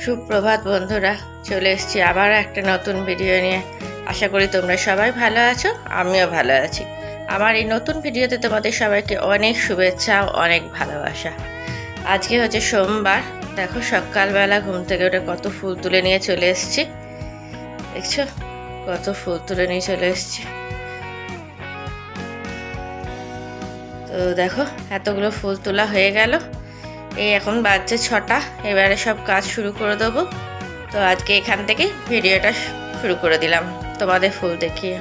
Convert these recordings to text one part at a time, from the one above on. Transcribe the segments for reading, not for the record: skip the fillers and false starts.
সুপ্রভাত বন্ধুরা, চলে এসেছি আবার একটা নতুন ভিডিও নিয়ে। আশা করি তোমরা সবাই ভালো আছো, আমিও ভালো আছি। আমার এই নতুন ভিডিওতে তোমাদের সবাইকে অনেক শুভেচ্ছা ও অনেক ভালোবাসা। আজকে হচ্ছে সোমবার। দেখো সকালবেলা ঘুম থেকে উঠে কত ফুল তুলে নিয়ে চলে এসেছি। দেখছো কত ফুল তুলে নিয়ে চলে এসেছি। তো দেখো এতগুলো ফুল তোলা হয়ে গেল। এই এখন বাজছে 6টা, এবারে সব কাজ শুরু করে দেবো। তো আজকে এখান থেকে ভিডিওটা শুরু করে দিলাম তোমাদের ফুল দেখিয়ে।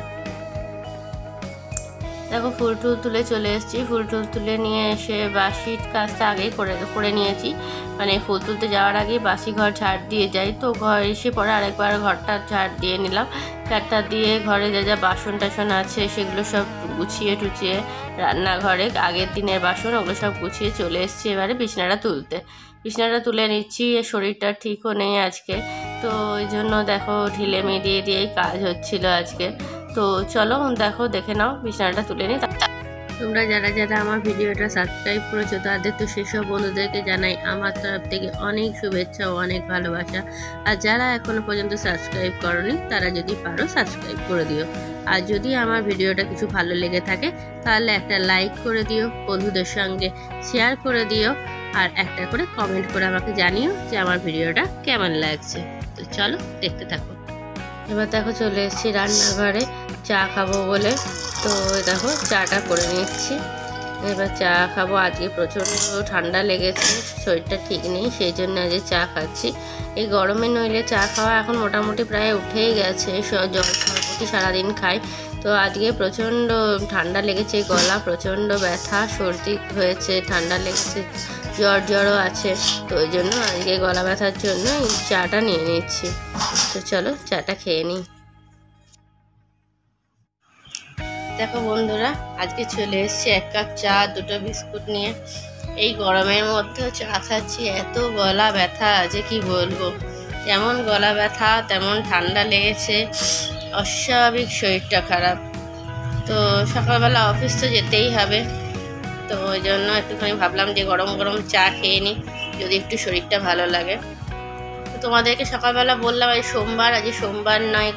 দেখো ফুল টুল তুলে চলে এসেছি। ফুল টুল তুলে নিয়ে এসে বাসির কাজটা আগেই করে নিয়েছি। মানে ফুল তুলতে যাওয়ার আগেই বাসি ঘর ঝাড় দিয়ে যাই, তো ঘর এসে পরে আরেকবার ঘরটা ঝাড় দিয়ে নিলাম। ঝাড়টা দিয়ে ঘরে যা যা বাসন টাসন আছে সেগুলো সব গুছিয়ে টুচিয়ে রান্নাঘরে আগের দিনের বাসন ওগুলো সব গুছিয়ে চলে এসেছি এবারে বিছানাটা তুলতে। বিছানাটা তুলে নিচ্ছি, শরীরটা ঠিকও নেই আজকে, তো ওই জন্য দেখো ঢিলে মিলিয়ে দিয়েই কাজ হচ্ছিল আজকে। তো চলো দেখে নাও বিছানাটা তুলে নিই। তোমরা যারা যারা আমার ভিডিওটা সাবস্ক্রাইব করেছো তাদের তো সেসব বন্ধুদেরকে জানাই আমার তরফ থেকে অনেক শুভেচ্ছা ও অনেক ভালোবাসা। আর যারা এখনো পর্যন্ত সাবস্ক্রাইব করনি তারা যদি পারো সাবস্ক্রাইব করে দিও। আর যদি আমার ভিডিওটা কিছু ভালো লেগে থাকে তাহলে একটা লাইক করে দিও, বন্ধুদের সঙ্গে শেয়ার করে দিও, আর একটা করে কমেন্ট করে আমাকে জানিও যে আমার ভিডিওটা কেমন লাগছে। তো চলো দেখতে থাকো। এবার দেখো চলে এসেছি রান্নাঘরে চা খাবো বলে। তো দেখো চাটা করে নিচ্ছি। এবার চা খাবো। আজকে প্রচণ্ড ঠান্ডা লেগেছে, শরীরটা ঠিক নেই, সেই জন্য আজকে চা খাচ্ছি। এই গরমে নইলে চা খাওয়া এখন মোটামুটি প্রায় উঠেই গেছে। জল সরবতি সারাদিন খাই, তো আজকে প্রচণ্ড ঠান্ডা লেগেছে, গলা প্রচণ্ড ব্যথা, সর্দি হয়েছে, ঠান্ডা লেগেছে, জ্বরও আছে। তো ওই জন্য আজকে গলা ব্যথার জন্য এই চাটা নিয়ে নিচ্ছি। তো চলো চাটা খেয়ে নিই। দেখো বন্ধুরা, আজকে চলে এসেছি 1 কাপ চা 2টো বিস্কুট নিয়ে। এই গরমের মধ্যেও চা খাচ্ছি, এত গলা ব্যথা যে কি বলবো। যেমন গলা ব্যথা তেমন ঠান্ডা লেগেছে, অস্বাভাবিক শরীরটা খারাপ। তো সকালবেলা অফিস তো যেতেই হবে, তো ওই জন্য একটুখানি ভাবলাম যে গরম গরম চা খেয়ে নিই, যদি একটু শরীরটা ভালো লাগে। তো তোমাদেরকে সকালবেলা বললাম আজ সোমবার, আজকে সোমবার নয়,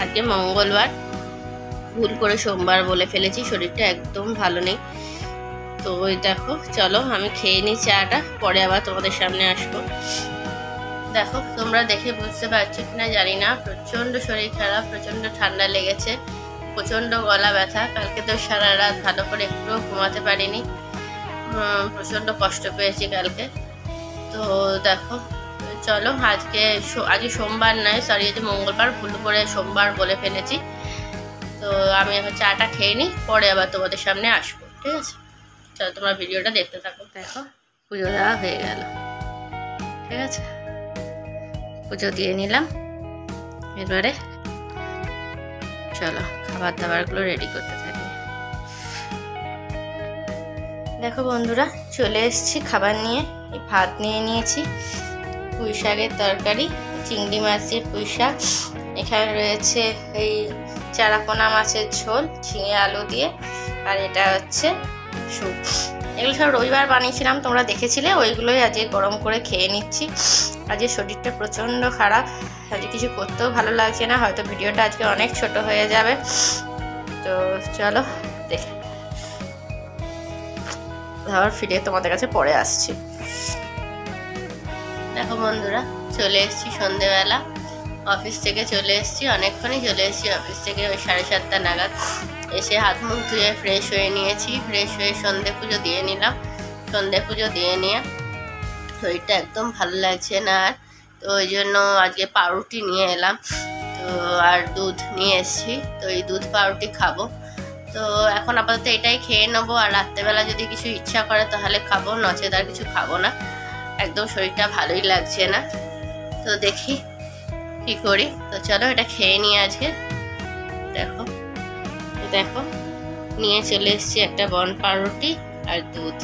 আজকে মঙ্গলবার। ভুল করে সোমবার বলে ফেলেছি, শরীরটা একদম ভালো নেই। তো ওই দেখো চলো আমি খেয়ে নিই চাটা, পরে আবার তোমাদের সামনে আসবো। দেখো তোমরা দেখে বুঝতে পারছো কিনা জানি না, প্রচণ্ড শরীর খারাপ, প্রচণ্ড ঠান্ডা লেগেছে, প্রচণ্ড গলা ব্যথা। কালকে তো সারা রাত ভালো করে একটুও ঘুমাতে পারিনি, প্রচণ্ড কষ্ট পেয়েছি কালকে। তো দেখো চলো আজকে সোমবার নয়, সরি আজকে মঙ্গলবার, ভুল করে সোমবার বলে ফেলেছি। তো আমি এখন চাটা খেয়ে নিই, পরে আবার তোমাদের সামনে আসবো, ঠিক আছে? চলো তোমরা ভিডিওটা দেখতে থাকো। দেখো পুজো দেওয়া হয়ে গেল, ঠিক আছে, পুজো দিয়ে নিলাম। এবারে চলো খাবার দাবারগুলো রেডি করতে থাকি। দেখো বন্ধুরা চলে এসেছি খাবার নিয়ে। এই ভাত নিয়ে নিয়েছি, পুঁই শাকের তরকারি, চিংড়ি মাছের পুঁই শাক, এখানে রয়েছে এই চারাপোনা মাছের ঝোল ঝিঙে আলু দিয়ে, আর এটা হচ্ছে স্যুপ। এগুলো সব রবিবার বানিয়েছিলাম, তোমরা দেখেছিলে, ওইগুলোই আজকে গরম করে খেয়ে নিচ্ছি। আজকে শরীরটা প্রচণ্ড খারাপ, আজকে কিছু করতেও ভালো লাগছে না, হয়তো ভিডিওটা আজকে অনেক ছোট হয়ে যাবে। তো চলো দেখে আবার ফিরে তোমাদের কাছে পরে আসছি। দেখো বন্ধুরা চলে এসেছি সন্ধেবেলা, অফিস থেকে চলে এসেছি, অনেকক্ষণই চলে এসেছি অফিস থেকে, ওই 7:30 নাগাদ। এসে হাত মুখ ধুয়ে ফ্রেশ হয়ে নিয়েছি, ফ্রেশ হয়ে সন্ধে পুজো দিয়ে নিলাম। সন্ধে পুজো দিয়ে নিয়ে শরীরটা একদম ভালো লাগছে না আর, তো ওই জন্য আজকে পাউরুটি নিয়ে এলাম। তো আর দুধ নিয়ে এসেছি, তো এই দুধ পাউরুটি খাবো। তো এখন আপাতত এটাই খেয়ে নেবো, আর রাত্রেবেলা যদি কিছু ইচ্ছা করে তাহলে খাবো, নচেত আর কিছু খাবো না। একদম শরীরটা ভালোই লাগছে না, তো দেখি কি করি। তো চলো এটা খেয়ে নিই আজকে। দেখো দেখো নিয়ে চলে এসেছি একটা বন পাউরুটি আর দুধ,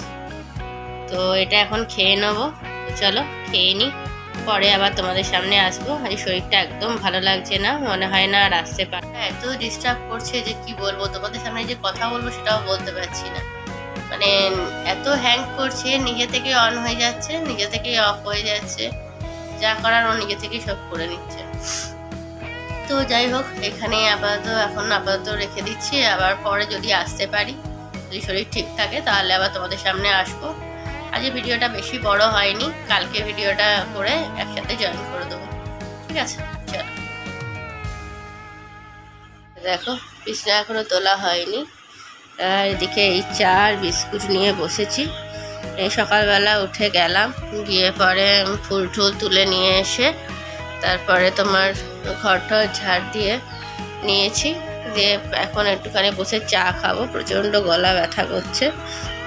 তো এটা এখন খেয়ে নেবো। চলো খেয়ে নিই, পরে আবার তোমাদের সামনে আসবো। আজ শরীরটা একদম ভালো লাগছে না, মনে হয় না আর আসতে পারবো। এত ডিস্টার্ব করছে যে কি বলবো, তোমাদের সামনে যে কথা বলবো সেটাও বলতে পারছি না। মানে এত হ্যাং করছে, নিজে থেকে অন হয়ে যাচ্ছে, নিজে থেকেই অফ হয়ে যাচ্ছে। যা করার ও নিজে থেকেই সব করে নিচ্ছে। তো যাই হোক, এখানে আপাতত রেখে দিচ্ছি। আবার পরে যদি আসতে পারি, যদি শরীর ঠিক থাকে, তাহলে আবার তোমাদের সামনে আসবো। আজ ভিডিওটা বেশি বড় হয়নি, কালকে ভিডিওটা করে একসাথে জয়েন করে দেবো, ঠিক আছে? চলো, দেখো বিছনা এখনো তোলা হয়নি, আর এদিকে এই চা আর বিস্কুট নিয়ে বসেছি। এই সকালবেলা উঠে গেলাম, গিয়ে পরে ফুল টুল তুলে নিয়ে এসে তারপরে তোমার ঘরটা ঝাড় দিয়ে নিয়েছি, দিয়ে এখন একটুখানি বসে চা খাবো, প্রচণ্ড গলা ব্যথা করছে,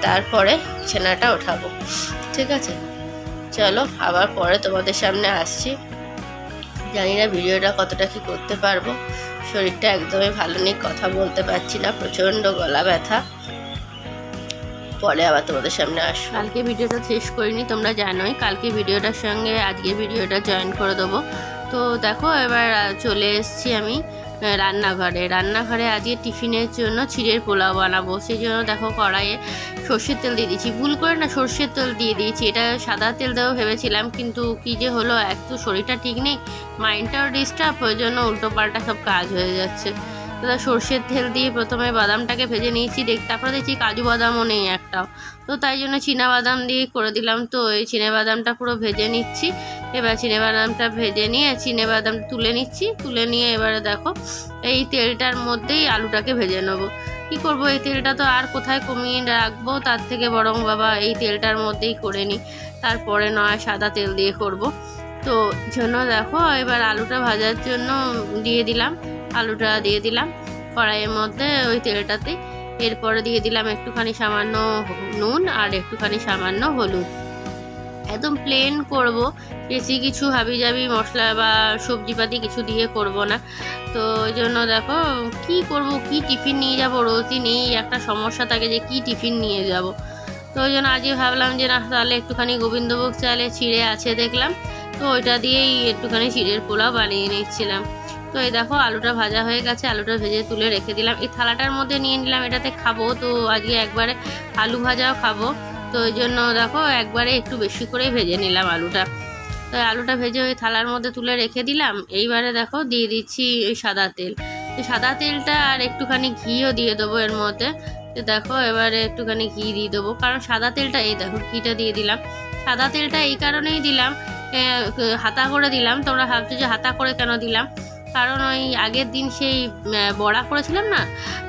তারপরে বিছানাটা ওঠাবো, ঠিক আছে? চলো, আবার পরে তোমাদের সামনে আসছি। জানি না ভিডিওটা কতটা কি করতে পারবো, শরীরটা একদমই ভালো নেই, কথা বলতে পারছি না, প্রচণ্ড গলা ব্যথা। পরে আবার তোমাদের সামনে আসবো। কালকে ভিডিওটা শেষ করিনি, তোমরা জানোই, কালকে ভিডিওটার সঙ্গে আজকে ভিডিওটা জয়েন করে দেবো। তো দেখো, এবার চলে এসেছি আমি রান্নাঘরে আজকে টিফিনের জন্য চিড়ের পোলাও বানাবো। সেই জন্য দেখো কড়াইয়ে সর্ষের তেল দিয়ে দিয়েছি, ভুল করে না সর্ষের তেল দিয়ে দিয়েছি, এটা সাদা তেল দেবো ভেবেছিলাম, কিন্তু কি যে হলো, এক তো শরীরটা ঠিক নেই, মাইন্ডটাও ডিস্টার্ব, ওই জন্য উল্টো পাল্টা সব কাজ হয়ে যাচ্ছে। তো সর্ষের তেল দিয়ে প্রথমে বাদামটাকে ভেজে নিয়েছি, তারপরে দেখছি কাজু বাদামও নেই একটাও, তো তাই জন্য চীনা বাদাম দিয়ে করে দিলাম। তো এই চীনা বাদামটা পুরো ভেজে নিচ্ছি। এবার চীনা বাদামটা ভেজে নিয়ে চীনা বাদাম তুলে নিচ্ছি, তুলে নিয়ে এবারে দেখো এই তেলটার মধ্যেই আলুটাকে ভেজে নেবো। কি করব, এই তেলটা তো আর কোথায় কমিয়ে রাখবো, তার থেকে বরং বাবা এই তেলটার মধ্যেই করে নিই, তারপরে নয় সাদা তেল দিয়ে করব। তো জন্য দেখো এবার আলুটা ভাজার জন্য আলুটা দিয়ে দিলাম কড়াইয়ের মধ্যে ওই তেলটাতে। এরপরে দিয়ে দিলাম একটুখানি সামান্য নুন আর একটুখানি সামান্য হলুদ। একদম প্লেন করব, বেশি কিছু হাবিজাবি মশলা বা সবজিপাতি কিছু দিয়ে করব না। তো ওই জন্য দেখো কি করব, কি টিফিন নিয়ে যাব, রোজই নেই একটা সমস্যা থাকে যে কি টিফিন নিয়ে যাব। তো ওই জন্য আজকে ভাবলাম যে না, তাহলে একটুখানি গোবিন্দভোগ চালে চিড়ে আছে দেখলাম, তো ওইটা দিয়েই একটুখানি চিড়ের পোলাও বানিয়ে নিচ্ছিলাম। তো এই দেখো আলুটা ভাজা হয়ে গেছে, আলুটা ভেজে তুলে রেখে দিলাম, এই থালাটার মধ্যে নিয়ে নিলাম, এটাতে খাবো। তো আজকে একবারে আলু ভাজাও খাবো, তো ওই জন্য দেখো একবারে একটু বেশি করে ভেজে নিলাম আলুটা। তো আলুটা ভেজে ওই থালার মধ্যে তুলে রেখে দিলাম। এইবারে দেখো দিয়ে দিচ্ছি ওই সাদা তেল, তো সাদা তেলটা আর একটুখানি ঘিও দিয়ে দেবো এর মধ্যে। তো দেখো এবারে একটুখানি ঘি দিয়ে দেবো, কারণ সাদা তেলটা, এই দেখো ঘিটা দিয়ে দিলাম। সাদা তেলটা এই কারণেই দিলাম, হাতা করে দিলাম। তোমরা ভাবছো যে হাতা করে কেন দিলাম, কারণ ওই আগের দিন সেই বড়া করেছিলাম না,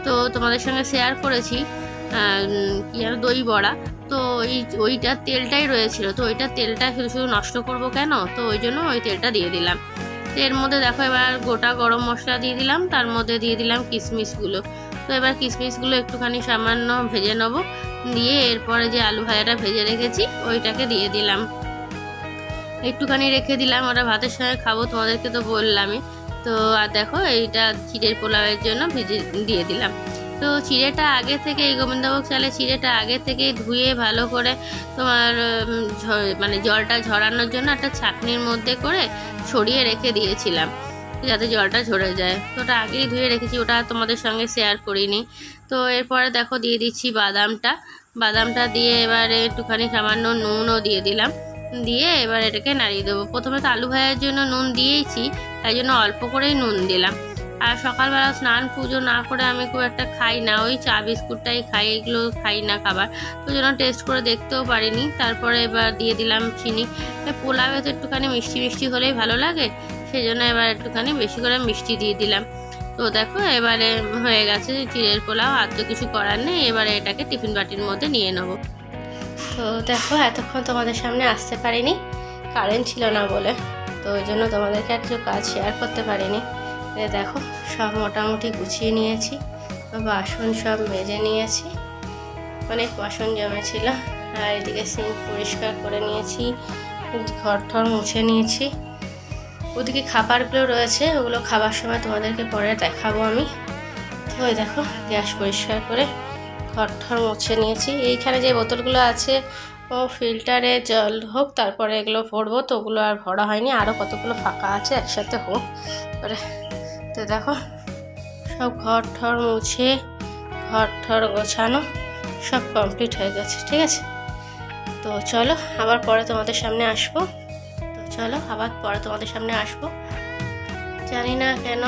তো তোমাদের সঙ্গে শেয়ার করেছি কি আর দই বড়া, তো ওইটা তেলটাই রয়েছিল, তো ওইটা তেলটা শুধু নষ্ট করব কেন, তো ওই জন্য ওই তেলটা দিয়ে দিলাম। তো এর মধ্যে দেখো এবার গোটা গরম মশলা দিয়ে দিলাম, তার মধ্যে দিয়ে দিলাম কিশমিশগুলো। তো এবার কিশমিশগুলো একটুখানি সামান্য ভেজে নেবো, দিয়ে এরপরে যে আলু ভাজাটা ভেজে রেখেছি ওইটাকে দিয়ে দিলাম, একটুখানি রেখে দিলাম, ওটা ভাতের সঙ্গে খাবো, তোমাদেরকে তো বললামই। তো আর দেখো এইটা চিড়ের পোলাওয়ের জন্য ভেজে দিয়ে দিলাম। তো চিড়েটা আগে থেকে, এই গোবিন্দভোগ চালের চিড়েটা আগে থেকে ধুয়ে ভালো করে তোমার মানে জলটা ঝরানোর জন্য একটা ছাঁকনির মধ্যে করে ছড়িয়ে রেখে দিয়েছিলাম, যাতে জলটা ঝরে যায়। তো ওটা আগেই ধুয়ে রেখেছি, ওটা তোমাদের সঙ্গে শেয়ার করিনি। তো এরপরে দেখো দিয়ে দিচ্ছি বাদামটা দিয়ে এবারে একটুখানি সামান্য নুনও দিয়ে দিলাম, দিয়ে এবার এটাকে নাড়িয়ে দেবো। প্রথমে তো আলু ভাজার জন্য নুন দিয়েইছি, তাই জন্য অল্প করেই নুন দিলাম। আর সকালবেলা স্নান পুজো না করে আমি খুব একটা খাই না, ওই চা বিস্কুটটাই খাই, এগুলো খাই না খাবার, ওই জন্য টেস্ট করে দেখতেও পারিনি। তারপরে এবার দিয়ে দিলাম চিনি, পোলাওয়ে তো একটুখানি মিষ্টি মিষ্টি হলেই ভালো লাগে, সেই জন্য এবার একটুখানি বেশি করে মিষ্টি দিয়ে দিলাম। তো দেখো এবারে হয়ে গেছে চিড়ের পোলাও, আর তো কিছু করার নেই, এবারে এটাকে টিফিন বাটির মধ্যে নিয়ে নেবো। তো দেখো এতক্ষণ তোমাদের সামনে আসতে পারিনি, কারেন্ট ছিল না বলে, তো ওই জন্য তোমাদেরকে আর কিছু কাজ শেয়ার করতে পারিনি। দেখো সব মোটামুটি গুছিয়ে নিয়েছি, বাসন সব মেজে নিয়েছি, অনেক বাসন জমেছিল, আর এদিকে সিঙ্ক পরিষ্কার করে নিয়েছি, ঘর ঠর মুছে নিয়েছি। ওদিকে খাবারগুলো রয়েছে, ওগুলো খাবার সময় তোমাদেরকে পরে দেখাবো আমি। তো ওই দেখো গ্যাস পরিষ্কার করে ঘর ঠর মুছে নিয়েছি। এইখানে যে বোতলগুলো আছে ও ফিল্টারে জল হোক, তারপরে এগুলো ভরবো, তো ওগুলো আর ভরা হয়নি, আরও কতগুলো ফাঁকা আছে একসাথে হোক পরে। তো দেখো সব ঘর ঠর মুছে ঘর ঠর গোছানো সব কমপ্লিট হয়ে গেছে, ঠিক আছে? তো চলো আবার পরে তোমাদের সামনে আসবো। তো চলো আবার পরে তোমাদের সামনে আসবো। জানি না কেন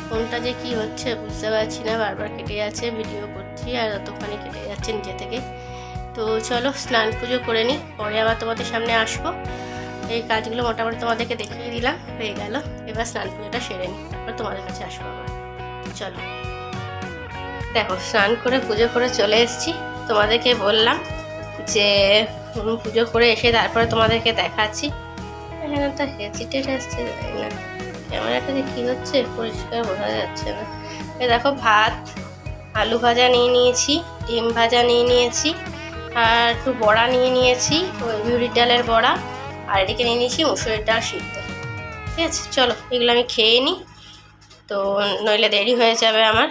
ফোনটা যে কি হচ্ছে বুঝতে পারছি না, বারবার কেটে যাচ্ছে, ভিডিও করছি আর ততক্ষণই কেটে যাচ্ছে নিজে থেকে। তো চলো স্নান পুজো করে নিই, পরে আবার তোমাদের সামনে আসবো। এই কাজগুলো মোটামুটি তোমাদেরকে দেখিয়ে দিলাম, হয়ে গেল। এবার স্নান পুজোটা সেরে নিই, এবার তোমাদের কাছে আসবো আবার। চলো দেখো স্নান করে পুজো করে চলে এসেছি। তোমাদেরকে বললাম যে পুজো করে এসে তারপরে তোমাদেরকে দেখাচ্ছি। এখানে তো হেজিটেট আসছে, জানি না ক্যামেরাটা যে কী হচ্ছে পরিষ্কার বোঝা যাচ্ছে না। এই দেখো ভাত, আলু ভাজা নিয়ে নিয়েছি, ডিম ভাজা নিয়ে নিয়েছি, আর একটু বড়া নিয়ে নিয়েছি, ওই বিউলির ডালের বড়া, আর এদিকে নিয়ে নিয়েছি মুসুরির ডাল সিদ্ধ। ঠিক আছে, চলো এগুলো আমি খেয়ে নিই, তো নইলে দেরি হয়ে যাবে আমার।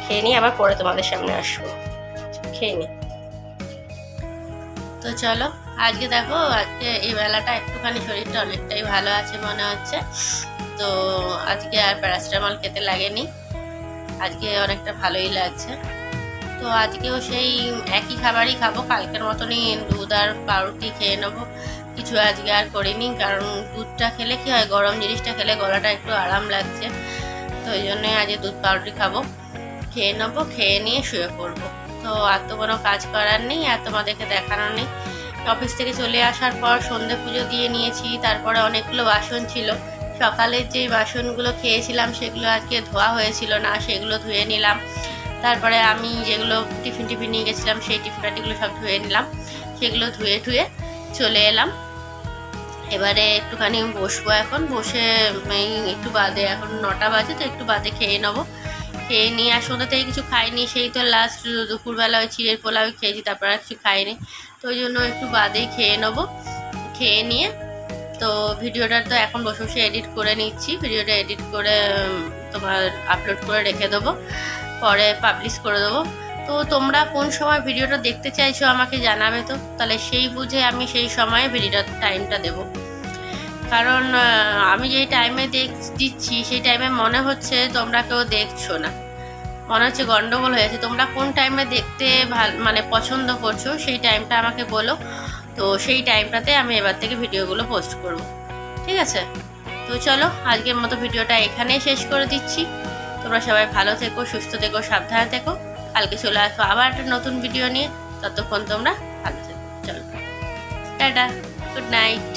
খেয়ে নিই, আবার পরে তোমাদের সামনে আসবো। খেয়ে নিই। তো চলো আজকে দেখো, আজকে এই বেলাটা একটুখানি শরীরটা অনেকটাই ভালো আছে মনে হচ্ছে। তো আজকে আর প্যারাসিটামল খেতে লাগেনি, আজকে অনেকটা ভালোই লাগছে। তো আজকেও সেই একই খাবারই খাবো, কালকের মতনই দুধ আর পাউরুটি খেয়ে নেবো। কিছু আজকে আর করিনি, কারণ দুধটা খেলে কি হয়, গরম জিনিসটা খেলে গলাটা একটু আরাম লাগছে, তো ওই জন্যই আজকে দুধ পাউরুটি খাবো, খেয়ে নেবো, খেয়ে নিয়ে শুয়ে পড়বো। তো আর তো কোনো কাজ করার নেই, আর তোমাদেরকে দেখানোর নেই। অফিস থেকে চলে আসার পর সন্ধে পুজো দিয়ে নিয়েছি, তারপরে অনেকগুলো বাসন ছিল, সকালের যেই বাসনগুলো খেয়েছিলাম সেগুলো আজকে ধোয়া হয়েছিল না, সেগুলো ধুয়ে নিলাম। তারপরে আমি যেগুলো টিফিন নিয়ে গেছিলাম সেই টিফিনগুলো সব ধুয়ে নিলাম, সেগুলো ধুয়ে ঠুয়ে চলে এলাম। এবারে একটুখানি বসবো, এখন বসে একটু বাদে, এখন 9টা বাজে, তো একটু বাদে খেয়ে নেবো। খেয়ে নিয়ে আর সন্ধ্যা থেকে কিছু খাইনি, সেই তো লাস্ট দুপুরবেলা ওই চিড়ের পোলাও খেয়েছি, তারপর আর কিছু খাইনি, তো ওই জন্য একটু বাদেই খেয়ে নেবো। খেয়ে নিয়ে তো ভিডিওটা তো এখন বসে বসে এডিট করে নিচ্ছি, ভিডিওটা এডিট করে তোমার আপলোড করে রেখে দেবো, পরে পাবলিশ করে দেবো। তো তোমরা কোন সময় ভিডিওটা দেখতে চাইছো আমাকে জানাবে, তো তাহলে সেই বুঝে আমি সেই সময়ে ভিডিওটার টাইমটা দেবো। কারণ আমি যেই টাইমে দিচ্ছি সেই টাইমে মনে হচ্ছে তোমরা কেউ দেখছো না, মনে হচ্ছে গন্ডগোল হয়েছে। তোমরা কোন টাইমে দেখতে মানে পছন্দ করছো সেই টাইমটা আমাকে বলো, তো সেই টাইমটাতে আমি এবার থেকে ভিডিওগুলো পোস্ট করব। ঠিক আছে, তো চলো আজকের মতো ভিডিওটা এখানেই শেষ করে দিচ্ছি। তোমরা সবাই ভালো থেকো, সুস্থ থেকো, সাবধানে থেকো। কালকে চলে আসবো আবার একটা নতুন ভিডিও নিয়ে, ততক্ষণ তোমরা ভালো থেকো। চলো টাটা, গুড নাইট।